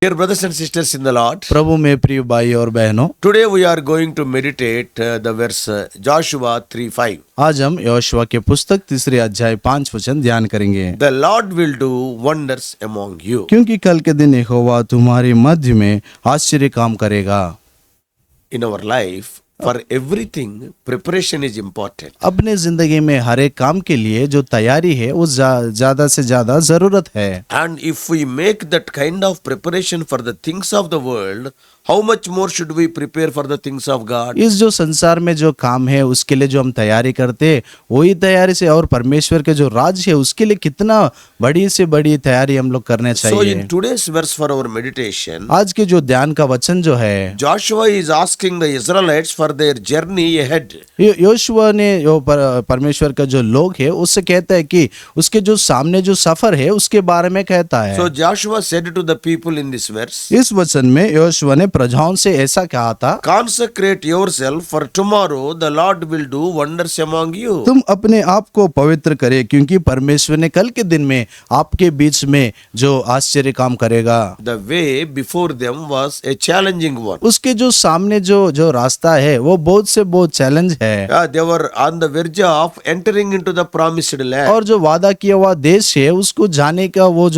Dear brothers and sisters in the Lord, प्रभु में प्रिय भाई और बहनों, today we are going to meditate the verse Joshua 3:5. आज हम यहोशुआ के पुस्तक 3 अध्याय 5 वचन ध्यान करेंगे। The Lord will do wonders among you. क्योंकि कल के दिन यहोवा तुम्हारे मध्य में आश्चर्य काम करेगा। In our life, for everything, preparation is important. अपने जिंदगी में हर एक काम के लिए जो तैयारी है वो ज्यादा से ज्यादा जरूरत है। And if we make that kind of preparation for the things of the world, how much more should we prepare for the things of God? इस जो संसार में जो काम है उसके लिए जो हम तैयारी करते हैं वही तैयारी से, और परमेश्वर के जो राज्य है उसके लिए कितना बड़ी से बड़ी तैयारी हम लोग करने So चाहिए। in today's verse for our meditation, आज के जो ध्यान का वचन जो है, Joshua is asking the Israelites for their journey ahead. Joshua ने परमेश्वर का जो लोग है उससे कहता है कि उसके जो सामने जो सफर है उसके बारे में कहता है। So Joshua said to the people in this verse, इस वचन में योशुआ ने प्रजाओं से ऐसा कहा था, consecrate yourself for tomorrow the Lord will do wonders among you. तुम अपने आप को पवित्र करे क्योंकि परमेश्वर ने कल के दिन में आपके बीच में जो आश्चर्य काम करेगा। The way before them was a challenging one. उसके जो सामने जो रास्ता है वो बहुत से बहुत चैलेंज है, They were on the verge of entering into the promised land. और जो वादा किया हुआ देश है उसको जाने का वो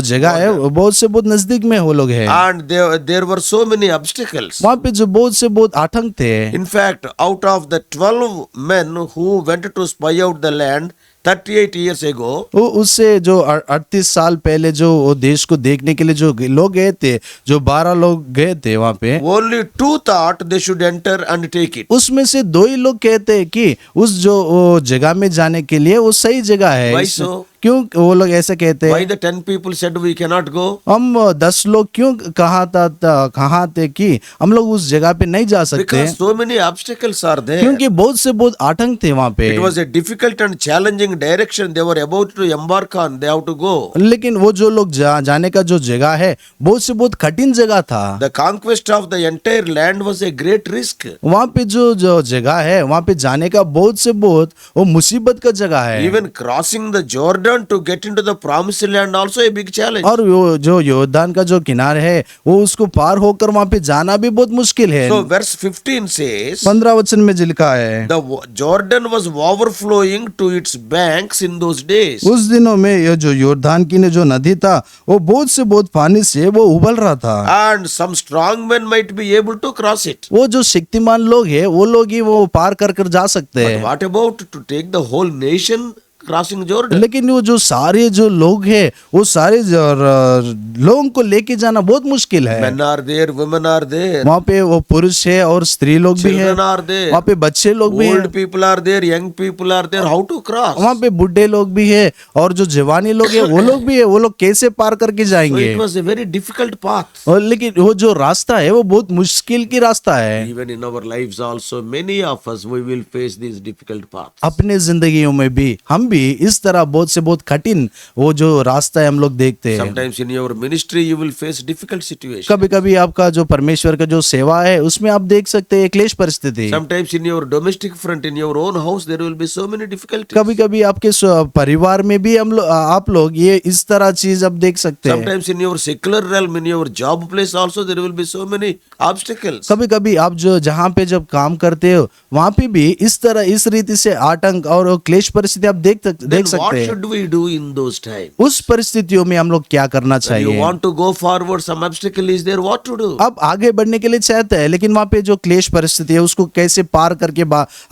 जगह है वो बहुत से बहुत नजदीक में वो लोग है। And there were so many obstacles. वहाँ पे जो बहुत से बहुत आतंक थे। In fact, out of the 12 men who went to spy out the land 38 years ago, वो उससे जो 38 साल पहले जो वो देश को देखने के लिए जो लोग गए थे, जो 12 लोग गए थे वहाँ पे, only 2 thought they should enter and take it. उसमें से 2 ही लोग कहते हैं कि उस जो वो जगह में जाने के लिए वो सही जगह है। Why so? क्यों वो लोग ऐसा कहते Why हैं? the 10 people said we cannot go? हम 10 लोग क्यों कहा थे कि हम लोग उस जगह पे नहीं जा सकते? Because so many obstacles are there. क्योंकि बहुत से बहुत आतंक थे वहाँ पे। It was a difficult and challenging direction they were about to embark on. They have to go. लेकिन वो जो लोग जाने का जो जगह है बहुत से बहुत कठिन जगह था। The conquest of the entire land was a great risk. वहाँ पे जो जगह है वहाँ पे जाने का बहुत से बहुत वो मुसीबत का जगह है। Even crossing the Jordan to get into the promised land also a big challenge. और वो जो योर्दान का जो किनार है वो उसको पार होकर वहाँ पे जाना भी बहुत मुश्किल है। So verse 15 says, 15 वचन में जो लिखा है, the Jordan was overflowing to its banks in those days. उस दिनों में ये जो योर्दान की जो नदी था वो बहुत से बहुत पानी से वो उबल रहा था, And some strong men might be able to cross it. वो जो शक्तिमान लोग है वो लोग ही वो पार कर जा सकते But हैं। what about to take the whole nation crossing Jordan? लेकिन वो जो सारे जो लोग हैं वो सारे लोगों को लेके जाना बहुत मुश्किल है। Men are there, women are there, वहाँ पे वो पुरुष है और स्त्री लोग भी है, children are there, वहाँ पे बच्चे लोग भी old हैं, people are there, young people are there. How to cross? वहाँ पे बुढ़े लोग भी है और जो जवानी लोग है वो लोग भी है। वो लोग कैसे पार करके So जाएंगे? it was a very difficult path. और लेकिन वो जो रास्ता है वो बहुत मुश्किल की रास्ता है। Even in our lives also, many of us, we will face these difficult paths. अपने जिंदगियों में भी हम भी इस तरह बहुत से बहुत कठिन वो जो रास्ता है हम लोग देखते हैं। Sometimes in your ministry, you will face difficult situations. कभी कभी आपका जो परमेश्वर का जो सेवा है उसमें आप देख सकते हैं क्लेश परिस्थिति। Sometimes in your domestic front, in your own house, there will be so many difficulties. कभी कभी आपके परिवार में भी आप लोग ये इस तरह चीज आप देख सकते हैं। Sometimes in your secular realm, in your job place also, there will be so many obstacles. कभी कभी आप जो जहाँ पे जब काम करते हो वहाँ पे भी इस तरह इस रीति से आतंक और क्लेश परिस्थिति आप देख Then सकते what हैं। should we do in those times? उस परिस्थितियों में हम लोग क्या करना When you चाहिए? want to go forward, some obstacle is there, what to do? आप आगे बढ़ने के लिए चाहते हैं लेकिन वहाँ पे जो क्लेश परिस्थिति है उसको कैसे पार करके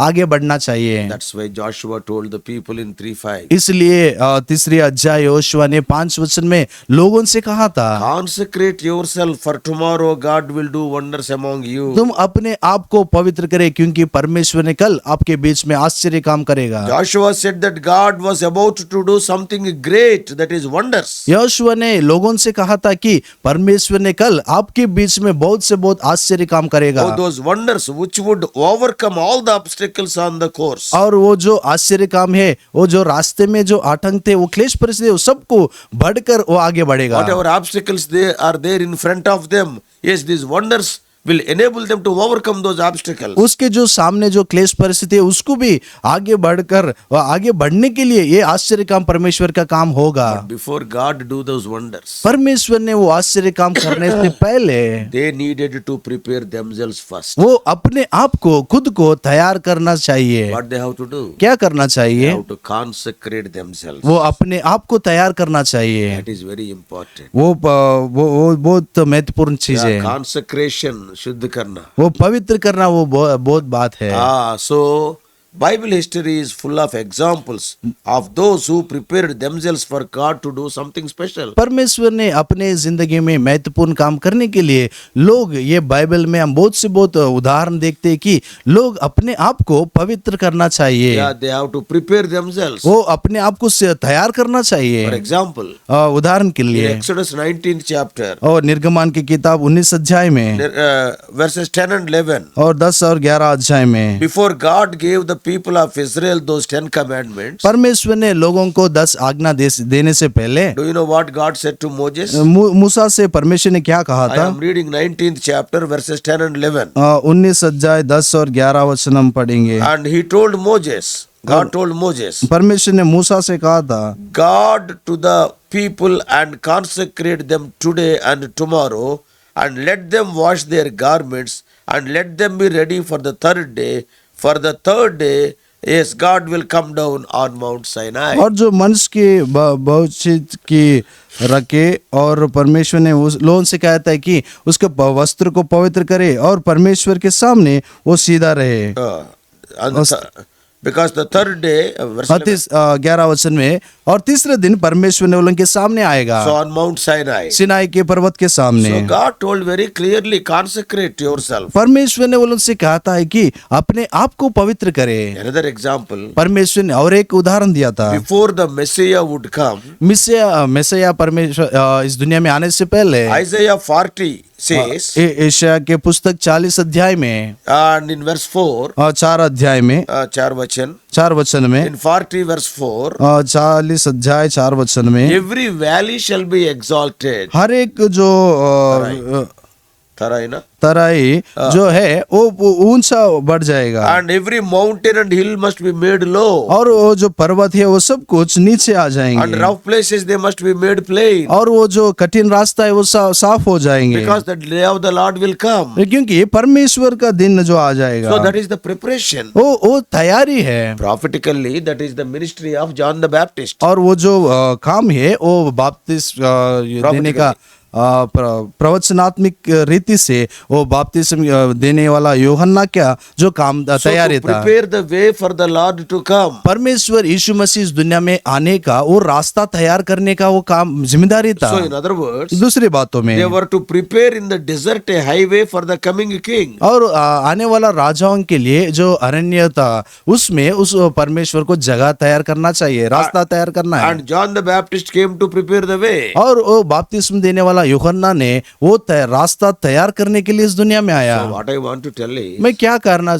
आगे बढ़ना चाहिए। That's why Joshua told the people in 3:5. इसलिए 3 अध्याय योशुआ ने 5 वचन में लोगों से कहा था, Consecrate yourself for tomorrow God will do wonders among you. तुम अपने आप को पवित्र करें क्योंकि परमेश्वर ने कल आपके बीच में आश्चर्य काम करेगा। Joshua said that God was about to do something great, that is wonders. Joshua ने लोगों से कहा था कि परमेश्वर ने कल आपके बीच में बहुत से बहुत आश्चर्य काम करेगा। Oh, those wonders which would overcome all the obstacles on the course. और वो जो आश्चर्य काम है वो जो रास्ते में जो आतंक थे वो क्लेश परिस्थिति सबको बढ़कर वो आगे बढ़ेगा। Whatever obstacles they are there in front of them, yes, these wonders will enable them to overcome those obstacles. उसके जो सामने जो क्लेश परिस्थिति है उसको भी आगे बढ़कर आगे बढ़ने के लिए ये आश्चर्य काम परमेश्वर का काम होगा। Before God do those wonders, परमेश्वर ने वो आश्चर्य काम करने से पहले they needed to prepare themselves first. वो अपने आप को खुद को तैयार करना चाहिए। What they have to do? क्या करना They चाहिए? have to consecrate themselves. वो अपने आप को तैयार करना चाहिए। That is very important. वो बहुत महत्वपूर्ण चीज है। Consecration, शुद्ध करना. वो पवित्र करना वो बहुत बात है। So Bible history is full of examples of those who prepared themselves for God to do something special. परमेश्वर ने अपने जिंदगी में महत्वपूर्ण काम करने के लिए लोग, ये बाइबल में हम बहुत से बहुत उदाहरण देखते हैं कि लोग अपने आप को पवित्र करना चाहिए। Yeah, they have to prepare themselves. वो अपने आप को तैयार करना चाहिए। For example, उदाहरण के in लिए Exodus 19th chapter, और निर्गमान की किताब 19 अध्याय में verses 10 and 11, और 10 और 11 अध्याय में before God gave the people of Israel those 10 commandments, परमेश्वर ने लोगों को 10 आज्ञा देने से पहले do you know what God said to Moses? मूसा से परमेश्वर ने क्या कहा I था? am reading 19th chapter verses 10 and 11. 19 अध्याय 10 और 11 वचन हम पढ़ेंगे। And he told Moses, God told Moses, परमेश्वर ने मूसा से कहा था, God to the people and consecrate them today and tomorrow, and let them wash their garments, and let them be ready for the third day. For the third day, yes, God will come down on Mount Sinai. और जो मनुष्य के बहुत चीज की रखे, और परमेश्वर ने उस लोगों से कहता है कि उसके वस्त्र को पवित्र करे और परमेश्वर के सामने वो सीधा रहे। Because the third day, verse 11, 11 वचन में, और तीसरे दिन परमेश्वर ने उनके सामने आएगा, so on Mount Sinai. Sinai के पर्वत के सामने। So God told very clearly, consecrate yourself. परमेश्वर ने उनसे कहता है कि अपने आप को पवित्र करे। Another example, परमेश्वर ने और एक उदाहरण दिया था, before the Messiah would come, Mysia परमेश्वर इस दुनिया में आने से पहले Isaiah 40 says, एशिया के पुस्तक 40 अध्याय में and in verse 4, 4 अध्याय में 4 वचन में, in 40 verse 4, 40 अध्याय 4 वचन में, every valley shall be exalted. हर एक जो तराई ना? तराई जो है वो ऊंचा बढ़ जाएगा, And every mountain and hill must be made low. और वो जो पर्वत है वो सब कुछ नीचे आ And जाएंगे, rough places they must be made plain. और वो जो कठिन रास्ता है वो साफ हो जाएंगे, Because the day of the Lord will come. क्योंकि परमेश्वर का दिन जो आ जाएगा, So that is the preparation. वो तैयारी है। Prophetically, that is the ministry of John the Baptist. और वो जो काम है वो बपतिस्मा देने का प्रवचनात्मक रीति से वो बपतिस्मा देने वाला यूहन्ना क्या जो काम So तैयारी to था। prepare the way for the Lord to come. परमेश्वर यीशु मसीह इस दुनिया में आने का वो रास्ता तैयार करने का वो काम जिम्मेदारी था। So in other words, दूसरी बातों में they were to prepare in the desert a highway for the coming king. और आने वाला राजाओं के लिए जो अरण्य था उसमें उस परमेश्वर को जगह तैयार करना चाहिए, रास्ता तैयार करना है। And John the Baptist came to prepare the way. और वो बपतिस्मा देने वाला यूहन्ना ने वो रास्ता तैयार करने के लिए इस दुनिया में आया। So what I want to tell is, मैं क्या कहना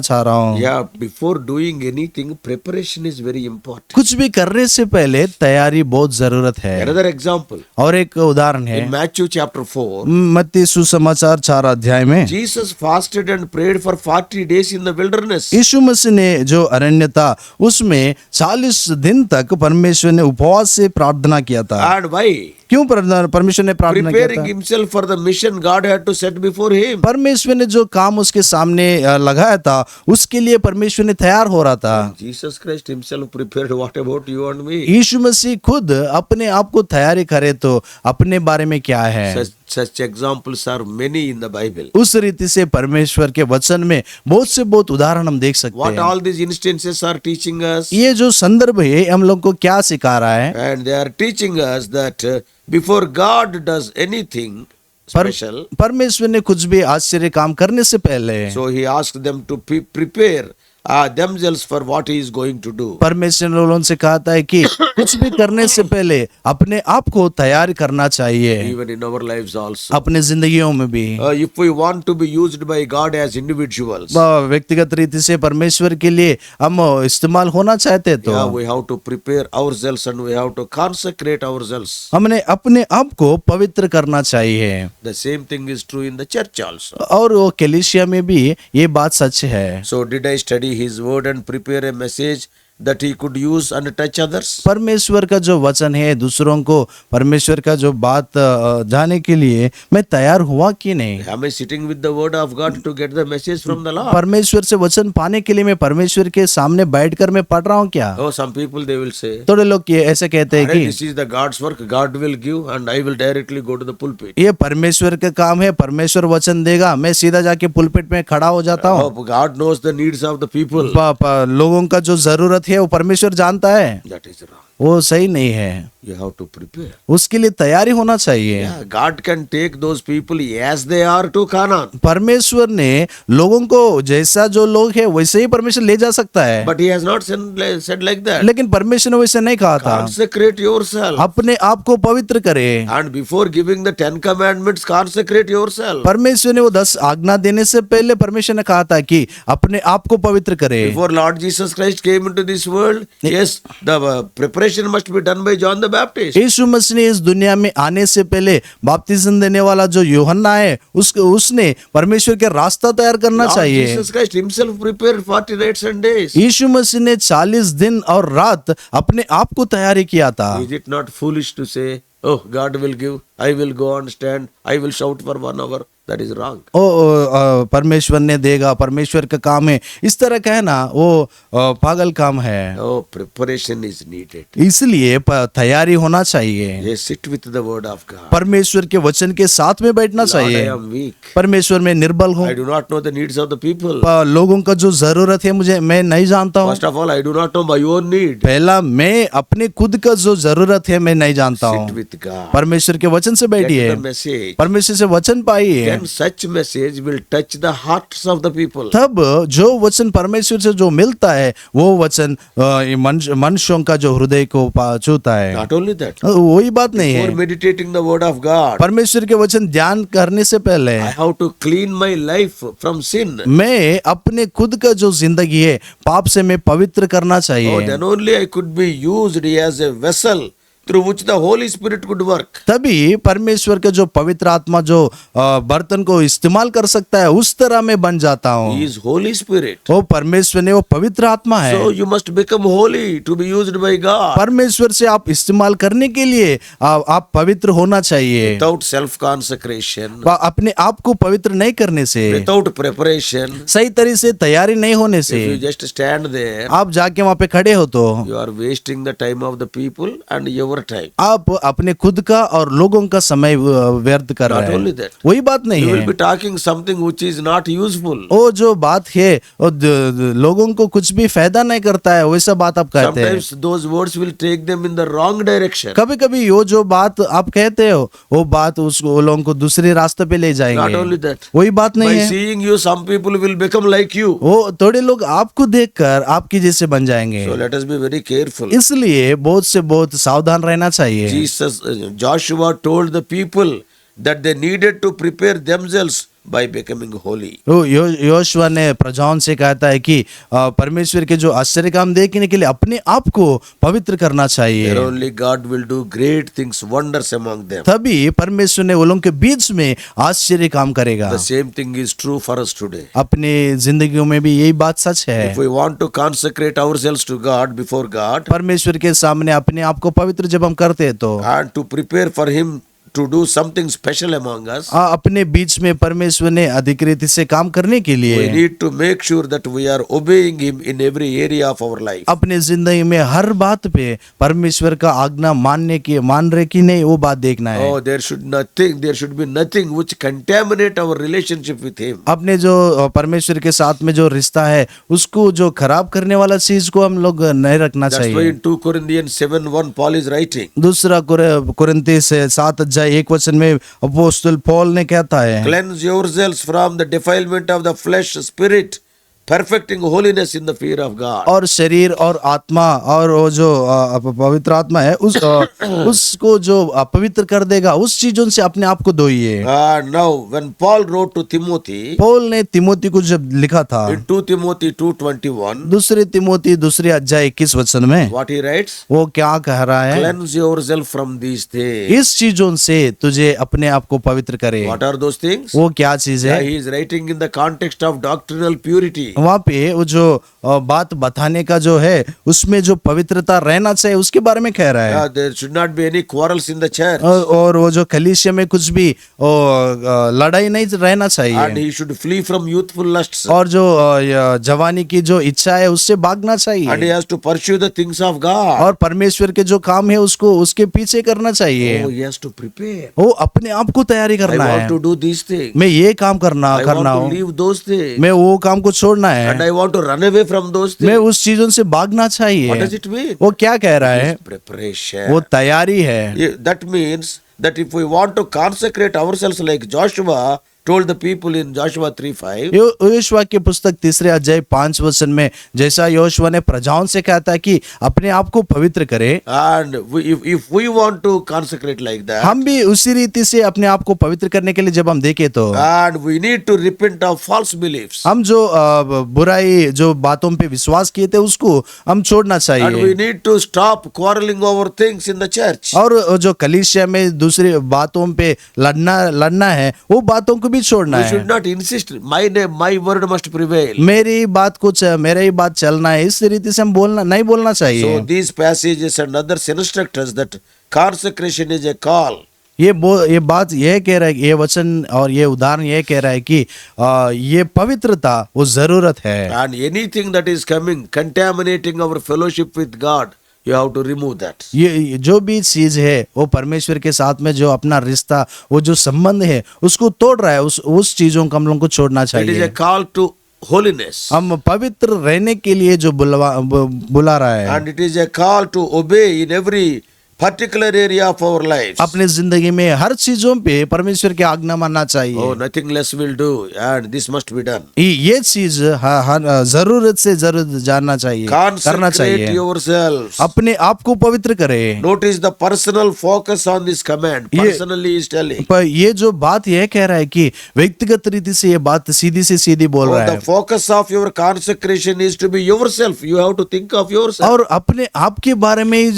चाह रहा हूँ, yeah, before doing anything, preparation is very important. कुछ भी करने से पहले तैयारी बहुत जरूरत है। Another example, और एक उदाहरण है in Matthew chapter 4, मत्ती सुसमाचार 4 अध्याय में, Jesus fasted and prayed for 40 days in the wilderness. यीशु मसीह ने जो अरण्य था उसमें 40 दिन तक परमेश्वर ने उपवास से प्रार्थना किया था। And why? क्यों परमेश्वर ने प्रार्थना किया Preparing था? himself for the mission God had to set before him. परमेश्वर ने जो काम उसके सामने लगाया था उसके लिए परमेश्वर ने तैयार हो रहा था। Jesus Christ himself prepared. What about you and me? यीशु मसीह खुद अपने आप को तैयारी करे तो अपने बारे में क्या है? Such examples are many in the Bible. उस रीति से परमेश्वर के वचन में बहुत से बहुत उदाहरण हम देख सकते What हैं। all these instances are teaching us? ये जो संदर्भ है हम लोग को क्या सिखा रहा है? And they are teaching us that before God does anything special, परमेश्वर ने कुछ भी आश्चर्य काम करने से पहले so he asked them to prepare themselves for what he is going to do. परमेश्वर ने उनसे कहा था कि कुछ भी करने से पहले अपने आप को तैयार करना चाहिए, Even in our lives also. अपने जिंदगियों में भी। If we want to be used by God as individuals, व्यक्तिगत रीति से परमेश्वर के लिए हम इस्तेमाल होना चाहते तो yeah, we have to prepare ourselves and we have to consecrate ourselves. हमने अपने आप को पवित्र करना चाहिए। The same thing is true in the church also. और वो कलीसिया में भी ये बात सच है। So did I study his word and prepare a message that he could use and touch others? परमेश्वर का जो वचन है, दूसरों को परमेश्वर का जो बात जाने के लिए मैं तैयार हुआ कि नहीं? Am I sitting with the word of God to get the message from the Lord? परमेश्वर से वचन पाने के लिए मैं परमेश्वर के सामने बैठकर मैं पढ़ रहा हूँ क्या? Oh, some people they will say, थोड़े लोग ये ऐसे कहते हैं "Alright, कि this is the God's work, God will give and I will directly go to the pulpit." ये परमेश्वर का काम है, परमेश्वर वचन देगा, मैं सीधा जाके पुलपिट में खड़ा हो जाता हूँ। Oh, God knows the needs of the people. लोगों का जो जरूरत है वो परमेश्वर जानता है, That is wrong. वो सही नहीं है। You have to prepare. उसके लिए तैयारी होना चाहिए। Yeah, God can take those people as they are to Canaan. परमेश्वर ने लोगों को जैसा जो लोग है वैसे ही परमेश्वर ले जा सकता है, But he has not said like that. लेकिन परमेश्वर ने वैसे नहीं कहा था। Consecrate yourself. अपने आप को पवित्र करे। And before giving the 10 commandments, consecrate yourself. परमेश्वर ने वो 10 आज्ञा देने से पहले परमेश्वर ने कहा था कि अपने आप को पवित्र करे। Before Lord Jesus Christ came into this world, yes, the preparation must be done by John the Baptist. यीशु मसीह ने इस दुनिया में आने से पहले बपतिस्म देने वाला जो यूहन्ना है उसने परमेश्वर के रास्ता तैयार करना Lord चाहिए। Jesus Christ himself prepared 40 nights and days. यीशु मसीह ने 40 दिन और रात अपने आप को तैयारी किया था। Is it not foolish to say, oh, God will give, I will go and stand, I will shout for 1 hour? That is wrong. परमेश्वर ने देगा, परमेश्वर का काम है, इस तरह कहना वो पागल काम है। Oh, preparation is needed. इसलिए तैयारी होना चाहिए। Yes, sit with the word of God. परमेश्वर के वचन के साथ में बैठना Lord, चाहिए। I am weak. परमेश्वर में निर्बल हूँ, I do not know the needs of the people. लोगों का जो जरूरत है मुझे मैं नहीं जानता हूँ। First of all, I do not know my own need. पहला मैं अपने खुद का जो जरूरत है मैं नहीं जानता Sit हूँ। with God. परमेश्वर के वचन से Get बैठिए, the message. परमेश्वर से वचन पाइए। Then such message will touch the hearts of the people. तब जो वचन परमेश्वर से जो मिलता है वो वचन मनुष्यों का जो हृदय को छूता है। Not only that, वही बात नहीं before है, meditating the word of God, परमेश्वर के वचन ध्यान करने से पहले I have to clean my life from sin. मैं अपने खुद का जो जिंदगी है पाप से मैं पवित्र करना Oh, चाहिए। then only I could be used as a vessel through which the Holy Spirit could work. तभी परमेश्वर का जो पवित्र आत्मा जो बर्तन को इस्तेमाल कर सकता है उस तरह मैं बन जाता हूँ। He is Holy Spirit. वो परमेश्वर ने वो पवित्र आत्मा है। So you must become holy to be used by God. परमेश्वर से आप इस्तेमाल करने के लिए आप पवित्र होना चाहिए। Without self-consecration, अपने आप को पवित्र नहीं करने से, without preparation, सही तरह से तैयारी नहीं होने if से you just stand there, आप जाके वहाँ पे खड़े हो तो you are wasting the time of the people and your time. आप अपने खुद का और लोगों का समय व्यर्थ कर Not रहे only हैं। that, वही बात नहीं You will है, be talking something which is not useful. वो जो बात है वो लोगों को कुछ भी फायदा नहीं करता है वैसा बात आप कहते हैं। Sometimes those words will take them in the wrong direction. कभी कभी वो जो बात आप कहते हो वो बात उसको लोगों को दूसरे रास्ते पे ले Not जाएंगे। only that, वही बात नहीं by है, seeing you, some people will become like you. वो थोड़े लोग आपको देखकर आपकी जैसे बन जाएंगे। So let us be very careful. इसलिए बहुत से बहुत सावधान रहना चाहिए। Joshua told the people that they needed to prepare themselves by becoming holy. Joshua ने प्रजाओं से कहता है कि परमेश्वर के जो आश्चर्य काम देखने के लिए अपने आप को पवित्र करना चाहिए। There only God will do great things, wonders among them. तभी परमेश्वर ने वो लोगों के बीच में आश्चर्य काम करेगा। The same thing is true for us today. अपने जिंदगियों में भी यही बात सच है। If we want to consecrate ourselves to God before God परमेश्वर के सामने अपने आप को पवित्र जब हम करते हैं तो and to prepare for Him to do something special among us, अपने बीच में परमेश्वर ने अधिक रीति से काम करने के we लिए need to make sure that we are obeying Him in every area of our life. अपने जिंदगी में हर बात पे परमेश्वर का आज्ञा मान रहे कि नहीं वो बात देखना है। Oh, there should be nothing which contaminate our relationship with Him. अपने जो परमेश्वर के साथ में जो रिश्ता है उसको जो खराब करने वाला चीज को हम लोग नहीं रखना That's why चाहिए। in 2 Corinthians 7:1 Paul is writing, दूसरा कुरिन्थी 7:1 में अपोस्तल पौल ने कहता है, cleanse yourselves from the defilement of the flesh, spirit, perfecting holiness in the fear of God. और शरीर और आत्मा और वो जो पवित्र आत्मा है उसको जो पवित्र कर देगा उस चीजों से अपने आप को धोइए। Now, when Paul wrote to Timothy Paul ने तिमोथी को जब लिखा था in 2 Timothy 2:21, दूसरे तिमोथी दूसरे अध्याय 21 वचन में what he writes? वो क्या कह रहा है? Cleanse yourself from these things. इस चीजों से तुझे अपने आप को पवित्र करे। What are those things? वो क्या चीज Yeah, है? he is writing in the context of doctrinal purity. वहाँ पे वो जो बात बताने का जो है उसमें जो पवित्रता रहना चाहिए उसके बारे में कह रहा है। Yeah, there should not be any quarrels in the church. और वो जो कलीसिया में कुछ भी लड़ाई नहीं रहना And चाहिए he should flee from youthful lusts. और जो जवानी की जो इच्छा है उससे भागना And he चाहिए has to pursue the things of God. और परमेश्वर के जो काम है उसको उसके पीछे करना Oh, चाहिए। he has to prepare. वो अपने आप को तैयारी I करना want है। to do these things. मैं ये काम करना I want करना to हूँ, leave those things. मैं वो काम को छोड़ना And है, I want to run away from those मैं things. उस चीजों से भागना What does चाहिए। it mean? वो क्या कह रहा है? It's preparation. वो तैयारी है। That means that if we want to consecrate ourselves like Joshua told the people in Joshua 3:5, Yoshua की पुस्तक तीसरे अध्याय 5 वचन में जैसा योशुआ ने प्रजाओं से कहा था कि अपने आप को पवित्र करे, and if we want to consecrate like that, हम भी उसी रीति से अपने आप को पवित्र करने के लिए जब हम देखें तो and we need to repent of false beliefs, हम जो बुराई जो बातों पे विश्वास किए थे उसको हम छोड़ना and we चाहिए need to stop quarreling over things in the church. और जो कलीसिया में दूसरी बातों पे लड़ना है वो बातों को भी छोड़ना We है। should not insist. My name, my word must prevail. मेरी बात को मेरा ही बात चलना है, इस रीति से हम नहीं बोलना चाहिए। So these passages and others instruct us that consecration is a call. ये बात ये कह रहा है, ये वचन और ये उदाहरण ये कह रहा है कि ये पवित्रता वो जरूरत है। And anything that is coming, contaminating our fellowship with God, you have to remove that. ये जो भी चीज है वो परमेश्वर के साथ में जो अपना रिश्ता वो जो संबंध है उसको तोड़ रहा है, उस चीजों को हम लोग को छोड़ना It is चाहिए। a call to holiness. हम पवित्र रहने के लिए जो बुला रहा है, And it is a call to obey in every particular area of our lives. अपने जिंदगी में हर चीजों पे परमेश्वर की आज्ञा मानना चाहिए। Oh, nothing less will do, and this must be done. ये चीज जरूरत से जरूर जानना चाहिए, करना Consecrate चाहिए। yourselves. अपने आप को पवित्र करे। Notice the personal focus on this command. Personally is telling. पर ये जो बात ये कह रहा है कि व्यक्तिगत रीति से ये बात सीधी से सीधी बोल Oh, रहा the है focus of your consecration is to be yourself. You have to think of yourself. और अपने आप के बारे में ही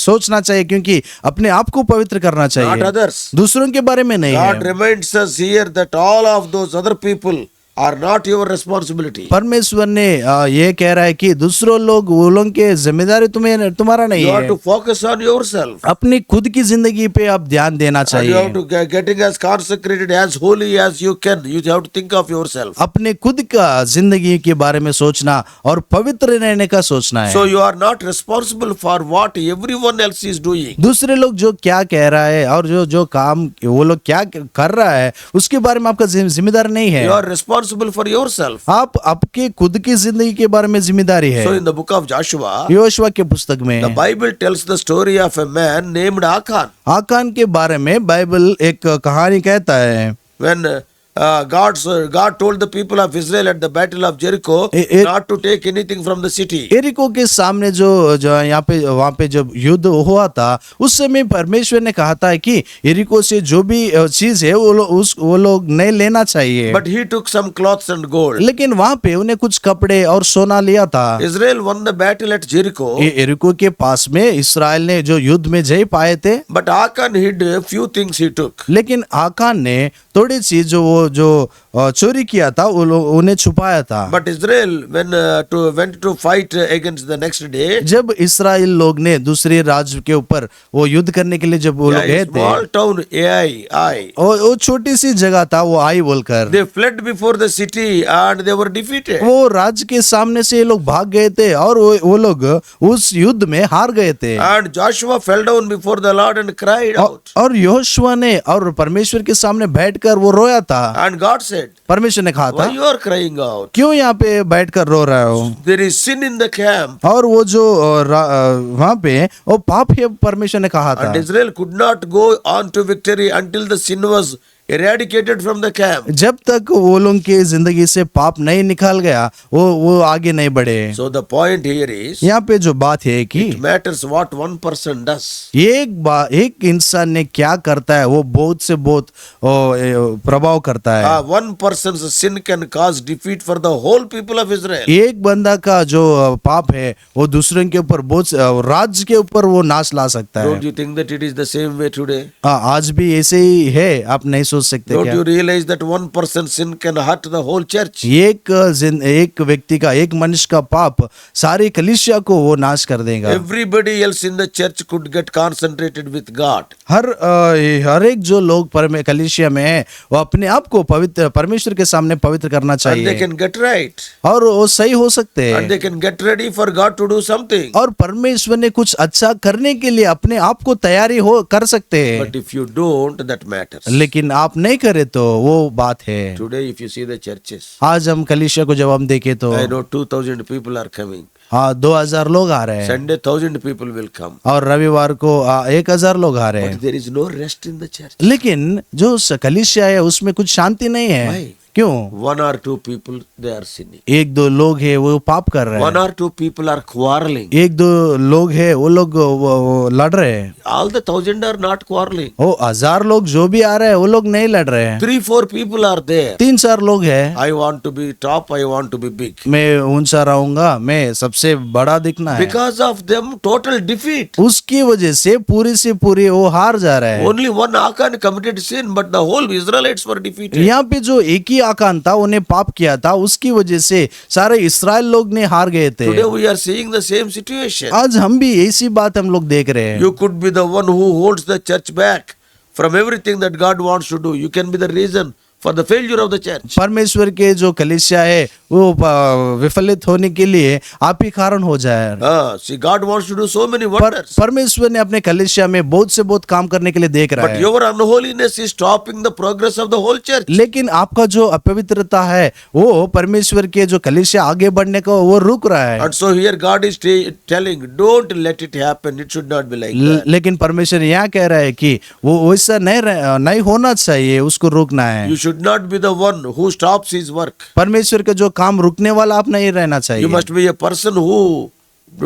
सोचना चाहिए, क्योंकि अपने आप को पवित्र करना Not चाहिए, others. दूसरों के बारे में नहीं God है। reminds us here that all of those other people are not your responsibility. परमेश्वर ने ये कह रहा है कि दूसरों लोग वो लोग के जिम्मेदारी तुम्हारा नहीं You have है। to focus on yourself. अपनी खुद की जिंदगी पे आप ध्यान देना And you चाहिए। have to getting as consecrated as holy as you can. You have to think of yourself. अपने खुद का जिंदगी के बारे में सोचना और पवित्र रहने का सोचना है। So you are not responsible for what everyone else is doing. दूसरे लोग जो क्या कह रहा है और जो काम वो लोग क्या कर रहा है उसके बारे में आपका जिम्मेदार नहीं है। You are responsible for yourself. आप आपके खुद की जिंदगी के बारे में जिम्मेदारी है। So in the book of Joshua, Joshua के पुस्तक में the Bible tells the story of a man named Achan. आकान के बारे में बाइबल एक कहानी कहता है। When God told the people of Israel at the battle of Jericho not to take anything from the city. एरिको के सामने जो यहाँ पे वहाँ पे जब युद्ध हुआ था उस समय परमेश्वर ने कहा था कि एरिको से जो भी चीज है वो लोग नहीं लेना चाहिए। But he took some cloths and gold. लेकिन वहाँ पे उन्हें कुछ कपड़े और सोना लिया था। Israel won the battle at Jericho. एरिको के पास में इस्राएल ने जो युद्ध में जय पाए थे, But Achan hid a few things he took. लेकिन आकान ने थोड़ी चीज जो चोरी किया था उन्हें छुपाया था। But Israel went to fight against the next day. जब इस्राएल लोग ने दूसरे राज्य के ऊपर वो युद्ध करने के लिए जब वो लोग गए थे, Small town Ai. और वो छोटी सी जगह था वो आई बोलकर, They fled before the city and they were defeated. वो राज्य के सामने से ये लोग भाग गए थे और वो लोग उस युद्ध में हार गए थे। And Joshua fell down before the Lord and cried out. और यहोशुआ ने और परमेश्वर के सामने बैठकर वो रोया था। And God said, परमेश्वर ने कहा था, why you are crying out? क्यों यहाँ पे बैठकर रो रहे हो? There is sin in the camp. और वो जो वहाँ पे वो पाप है, परमेश्वर ने कहा था। And Israel could not go on to victory until the sin was eradicated from the camp. जब तक वो लोग की जिंदगी से पाप नहीं निकाल गया वो आगे नहीं बढ़े। So the point here is, यहाँ पे जो बात है कि it matters what one person does. एक इंसान ने क्या करता है वो बहुत से बहुत प्रभाव करता है। One person's sin can cause defeat for the whole people of Israel. एक बंदा का जो पाप है वो दूसरे के ऊपर बहुत राज्य के ऊपर वो नाश ला सकता Don't है। you think that it is the same way today? आज भी ऐसे ही है, आप नहीं सोच सकते Don't क्या? you realize that one person's sin can hurt the whole church? एक व्यक्ति का, एक मनुष्य का पाप सारी कलीसिया को वो नाश कर देगा। Everybody else in the church could get concentrated with God. हर एक जो लोग कलीसिया में है वो अपने आप को पवित्र परमेश्वर के सामने पवित्र करना And they चाहिए can get right. और वो सही हो सकते And हैं they can get ready for God to do something. और परमेश्वर ने कुछ अच्छा करने के लिए अपने आप को तैयारी हो कर सकते हैं। But if you don't, that matters. लेकिन आप नहीं करे तो वो बात है। Today, if you see the churches, आज हम कलीसिया को जब हम देखें तो I know 2,000 people are coming. हाँ 2000 लोग आ रहे हैं Sunday, 1,000 people will come. और रविवार को 1000 लोग आ रहे हैं। But there is no rest in the church. लेकिन जो कलीसिया है उसमें कुछ शांति नहीं है। Why? क्यों? 1 or 2 people, they are sinning. एक दो लोग है वो पाप कर रहे 1 हैं। or 2 people are quarreling. एक दो लोग है वो लोग वो लड़ रहे हैं। All the 1,000 are not quarreling. वो 1000 लोग जो भी आ रहे हैं वो लोग नहीं लड़ रहे हैं। 3-4 people are there. 3-4 लोग है। I want to be top, I want to be big. मैं ऊंचा रहूंगा, मैं सबसे बड़ा दिखना है। Because of them, total defeat. उसकी वजह से पूरी वो हार जा रहा है। Only one Achan committed sin, but the whole Israelites were defeated. यहाँ पे जो एक ही आकान था उन्हें पाप किया था, उसकी वजह से सारे इस्राएल लोग ने हार गए थे। Today we are seeing the same situation. आज हम भी ऐसी बात हम लोग देख रहे हैं। You could be the one who holds the church back from everything that God wants to do. You can be the reason for the failure of the church. परमेश्वर के जो कलीसिया है वो विफलित होने के लिए आप ही कारण हो जाए। See, God wants to do so many wonders. परमेश्वर ने अपने कलीसिया में बहुत से बहुत काम करने के लिए देख रहा But है। your unholiness is stopping the progress of the whole church. लेकिन आपका जो अपवित्रता है वो परमेश्वर के जो कलीसिया आगे बढ़ने को वो रुक रहा है। And so here God is telling, don't let it happen. It should not be like that. लेकिन परमेश्वर यहाँ कह रहा है कि वो वैसा नहीं होना चाहिए, उसको रोकना है। You should not be the one who stops his work. परमेश्वर का जो काम रुकने वाला आप नहीं रहना You चाहिए। must be a person who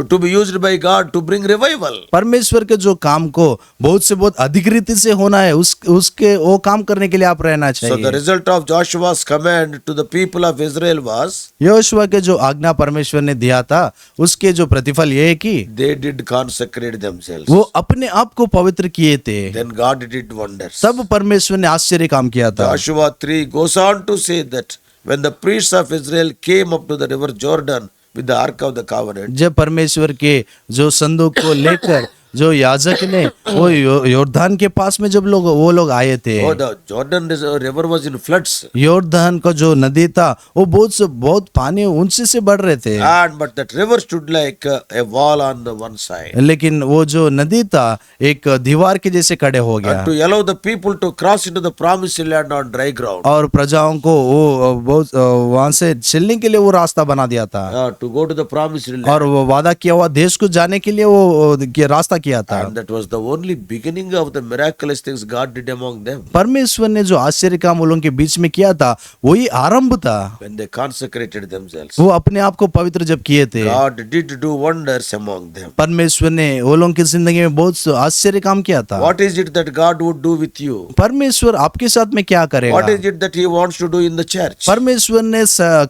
to be used by God to bring revival. परमेश्वर के जो काम को बहुत से बहुत अधिक रीति से होना है उसके वो काम करने के लिए आप रहना So the चाहिए। result of Joshua's command to the people of Israel was Yehoshua के जो आज्ञा परमेश्वर ने दिया था उसके जो प्रतिफल ये है कि they did consecrate themselves. वो अपने आप को पवित्र किए थे। Then God did wonders. तब परमेश्वर ने आश्चर्य काम किया था। Joshua 3 goes on to say that when the priests of Israel came up to the river Jordan with the Ark of the Covenant, जब परमेश्वर के जो संदूक को लेकर जो याजक ने वो योर्दान के पास में जब वो लोग आए थे, oh, the Jordan river was in floods. योर्दान का जो नदी था वो बहुत पानी ऊंचे से बढ़ रहे थे। And but that river stood like a wall on the one side. लेकिन वो जो नदी था एक दीवार के जैसे खड़े हो गया And to allow the people to cross into the promised land on dry ground. और प्रजाओं को वो बहुत वहां से चलने के लिए वो रास्ता बना दिया था To go to the promised land. और वो वादा किया हुआ देश को जाने के लिए वो रास्ता किया था। And that was the only beginning of the miraculous things God did among them. परमेश्वर ने जो आश्चर्य काम उन लोगों के बीच में किया था वही आरंभ था। When they consecrated themselves, वो अपने आप को पवित्र जब किए थे, God did do wonders among them. परमेश्वर ने वो लोगों की जिंदगी में बहुत आश्चर्य काम किया था। What is it that God would do with you? परमेश्वर आपके साथ में क्या करेगा? What is it that He wants to do in the church? परमेश्वर ने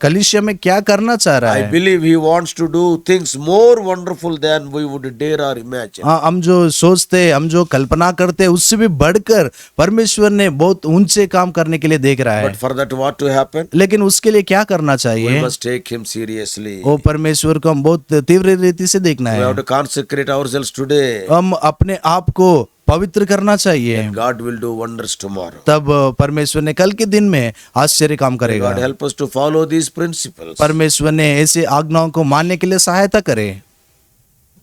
कलीसिया में क्या करना चाह रहा I है? believe He wants to do things more wonderful than we would dare or imagine. हाँ, हम जो सोचते, हम जो कल्पना करते उससे भी बढ़कर परमेश्वर ने बहुत ऊंचे काम करने के लिए देख रहा But है। for that, what to happen? लेकिन उसके लिए क्या करना We चाहिए? must take Him seriously. वो परमेश्वर को हम बहुत तीव्र रीति से देखना We है। have to consecrate ourselves today. हम अपने आप को पवित्र करना चाहिए, God will do wonders tomorrow. तब परमेश्वर ने कल के दिन में आश्चर्य काम करेगा। God help us to follow these principles. परमेश्वर ने ऐसे आज्ञाओं को मानने के लिए सहायता करे।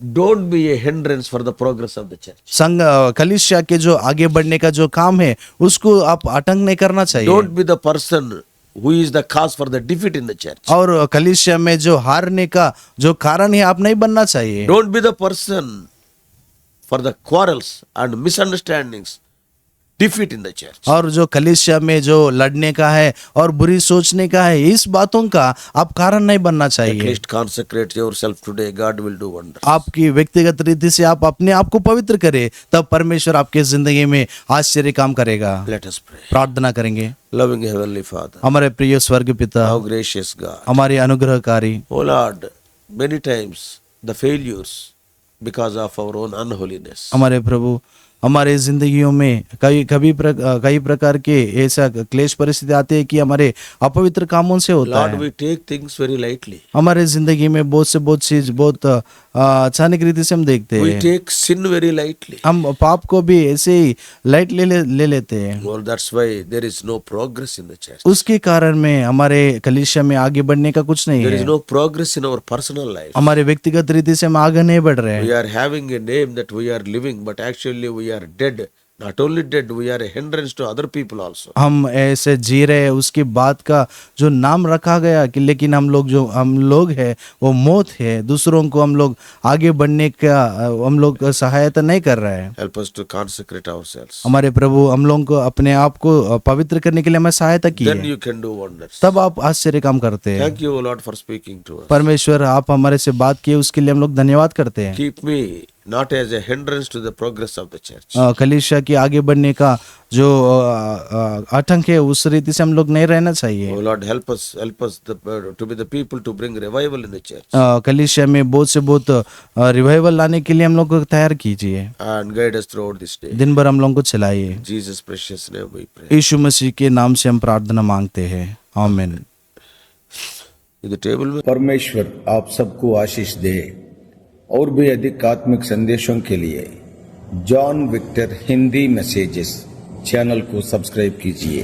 Don't be a hindrance for the progress of the church. संघ कलीसिया के जो आगे बढ़ने का जो काम है उसको आप आतंक नहीं करना चाहिए। Don't be the person who is the cause for the defeat in the church. और कलीसिया में जो हारने का जो कारण है आप नहीं बनना चाहिए। Don't be the person for the quarrels and misunderstandings, defeat in the church. और जो कलीसिया में जो लड़ने का है और बुरी सोचने का है, इस बातों का आप कारण नहीं बनना At चाहिए। least consecrate yourself today. God will do wonders. आपकी व्यक्तिगत रीति से आप अपने आप को पवित्र करें, तब परमेश्वर आपके जिंदगी में आश्चर्य काम करेगा। Let us pray. प्रार्थना करेंगे। Loving Heavenly Father, हमारे प्रिय स्वर्ग पिता, how gracious God. हमारे अनुग्रहकारी, Oh Lord, many times the failures because of our own unholiness. हमारे प्रभु, हमारे जिंदगियों में कई प्रकार के ऐसा क्लेश परिस्थिति आते हैं कि हमारे अपवित्र कामों से होता Lord, है। we take things very lightly. हमारे जिंदगी में बहुत चीज बहुत अचानक रीति से हम देखते We हैं। take sin very lightly. हम पाप को भी ऐसे ही लाइट ले लेते हैं। Well, that's why there is no progress in the church. उसके कारण में हमारे कलीसिया में आगे बढ़ने का कुछ नहीं There is है। no progress in our personal life. हमारे व्यक्तिगत रीति से हम आगे नहीं बढ़ रहे We हैं। are having a name that we are living, but actually we are dead. Not only dead, we are a hindrance to other people also. हम ऐसे जी रहे हैं, उसकी बात का जो नाम रखा गया कि लेकिन हम लोग है वो मौत है, दूसरों को हम लोग आगे बढ़ने का हम लोग सहायता नहीं कर रहे हैं। Help us to consecrate ourselves. हमारे प्रभु हम लोगों को अपने आप को पवित्र करने के लिए हमें सहायता की Then है, you can do wonders. तब आप आश्चर्य काम करते हैं। Thank you, Lord, for speaking to us. परमेश्वर आप हमारे से बात किए उसके लिए हम लोग धन्यवाद करते हैं। Keep me not as a hindrance to the progress of the church. कलीसिया की आगे बढ़ने का जो आतंक है उस रीति से हम लोग नहीं रहना चाहिए। Oh Lord, help us to be the people to bring revival in the church. कलीसिया में बहुत रिवाइवल लाने के लिए हम लोग को तैयार कीजिए। And guide us throughout this day. दिन भर हम लोग को चलाइए। In Jesus' precious name we pray. यीशु मसीह के नाम से हम प्रार्थना मांगते हैं, आमीन। इधर टेबल में परमेश्वर आप सबको आशीष दे। और भी अधिक आत्मिक संदेशों के लिए John Victor Hindi messages channel को सब्सक्राइब कीजिए।